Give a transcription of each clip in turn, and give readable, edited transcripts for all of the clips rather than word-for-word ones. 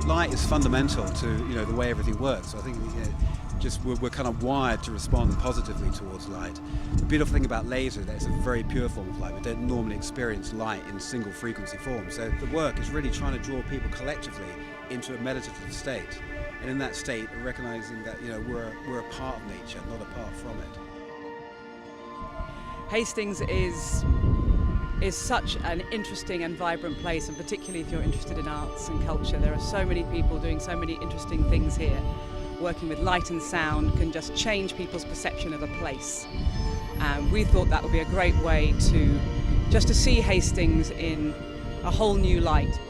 light is fundamental to the way everything works. So I think we're kind of wired to respond positively towards light. The beautiful thing about laser is that it's a very pure form of light. We don't normally experience light in single frequency form. So the work is really trying to draw people collectively into a meditative state, and in that state, recognizing that we're a part of nature, not apart from it. Hastings is such an interesting and vibrant place, and particularly if you're interested in arts and culture. There are so many people doing so many interesting things here. Working with light and sound can just change people's perception of a place. And we thought that would be a great way to see Hastings in a whole new light.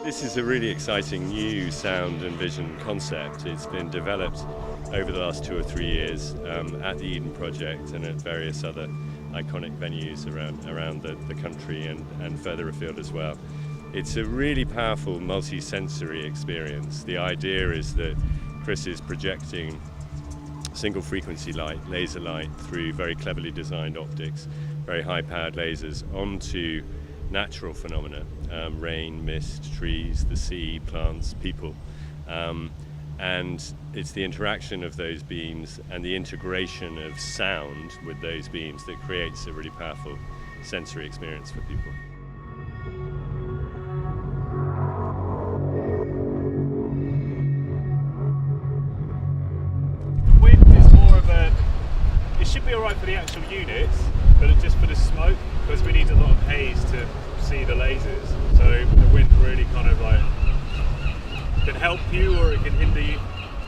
This is a really exciting new sound and vision concept. It's been developed over the last 2 or 3 years at the Eden Project and at various other iconic venues around the country and further afield as well. It's a really powerful multi-sensory experience. The idea is that Chris is projecting single frequency light, laser light, through very cleverly designed optics, very high-powered lasers onto natural phenomena, rain, mist, trees, the sea, plants, people. And it's the interaction of those beams and the integration of sound with those beams that creates a really powerful sensory experience for people. Wind is more of it should be alright for the actual units, but it's just for the smoke, because we need a lot of haze to see the lasers. So the wind really kind of can help you or it can hinder you.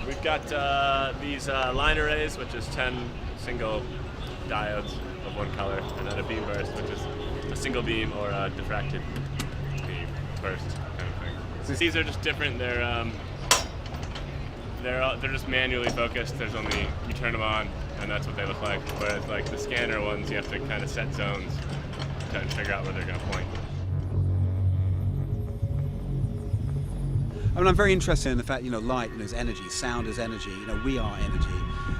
We've got these line arrays, which is 10 single diodes of one color, and then a beam burst, which is a single beam or a diffracted beam burst kind of thing. So these are just different. They're just manually focused. There's only, you turn them on, and that's what they look like. Whereas like the scanner ones, you have to kind of set zones to figure out where they're going to point. I mean, I'm very interested in the fact, light is energy, sound is energy, we are energy.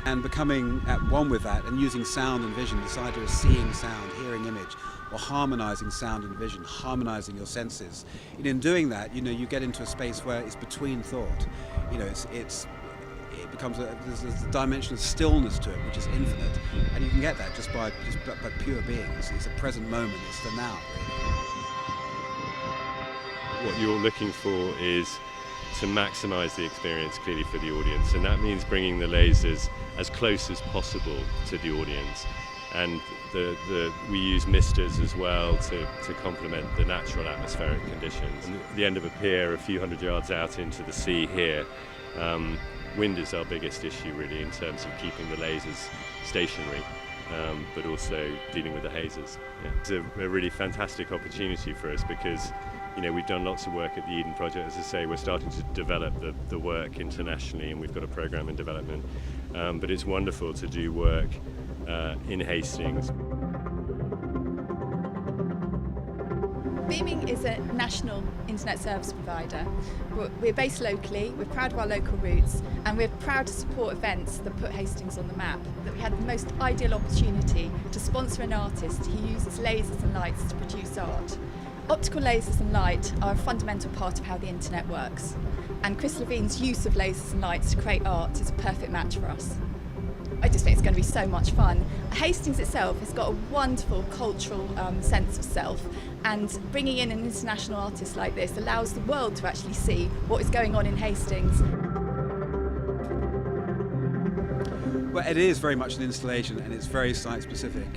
And becoming at one with that and using sound and vision, this idea of seeing sound, hearing image, or harmonizing sound and vision, harmonizing your senses. In doing that, you get into a space where it's between thought. It becomes there's a dimension of stillness to it, which is infinite. And you can get that just by pure being. It's a present moment, it's the now, really. What you're looking for is to maximize the experience clearly for the audience, and that means bringing the lasers as close as possible to the audience. And we use misters as well to complement the natural atmospheric conditions. And at the end of a pier, a few hundred yards out into the sea here, wind is our biggest issue really in terms of keeping the lasers stationary, but also dealing with the hazes. Yeah. It's a really fantastic opportunity for us because we've done lots of work at the Eden Project. As I say, we're starting to develop the work internationally, and we've got a program in development. But it's wonderful to do work in Hastings. Beaming is a national internet service provider. We're based locally, we're proud of our local roots, and we're proud to support events that put Hastings on the map. That we had the most ideal opportunity to sponsor an artist who uses lasers and lights to produce art. Optical lasers and light are a fundamental part of how the internet works, and Chris Levine's use of lasers and lights to create art is a perfect match for us. I just think it's going to be so much fun. Hastings itself has got a wonderful cultural sense of self, and bringing in an international artist like this allows the world to actually see what is going on in Hastings. Well, it is very much an installation, and it's very site-specific.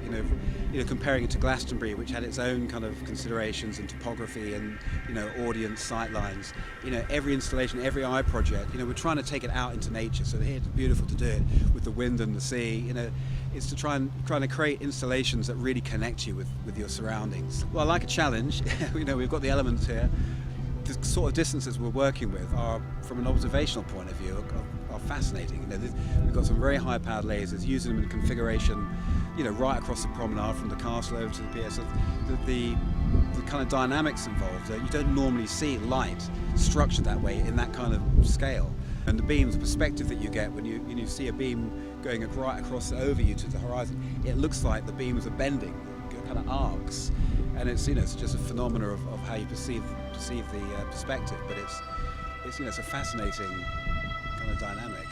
Comparing it to Glastonbury, which had its own kind of considerations and topography and audience sight lines. Every installation, every eye project, we're trying to take it out into nature. So here it's beautiful to do it with the wind and the sea. It's to trying to create installations that really connect you with your surroundings. Well, I like a challenge. We've got the elements here. The sort of distances we're working with are, from an observational point of view, are fascinating. We've got some very high-powered lasers, using them in configuration, right across the promenade from the castle over to the pier. So the kind of dynamics involved, you don't normally see light structured that way in that kind of scale. And the beams, the perspective that you get when you see a beam going right across over you to the horizon, it looks like the beams are bending, kind of arcs. and it's it's just a phenomena of how you perceive the perspective, but it's it's a fascinating kind of dynamic.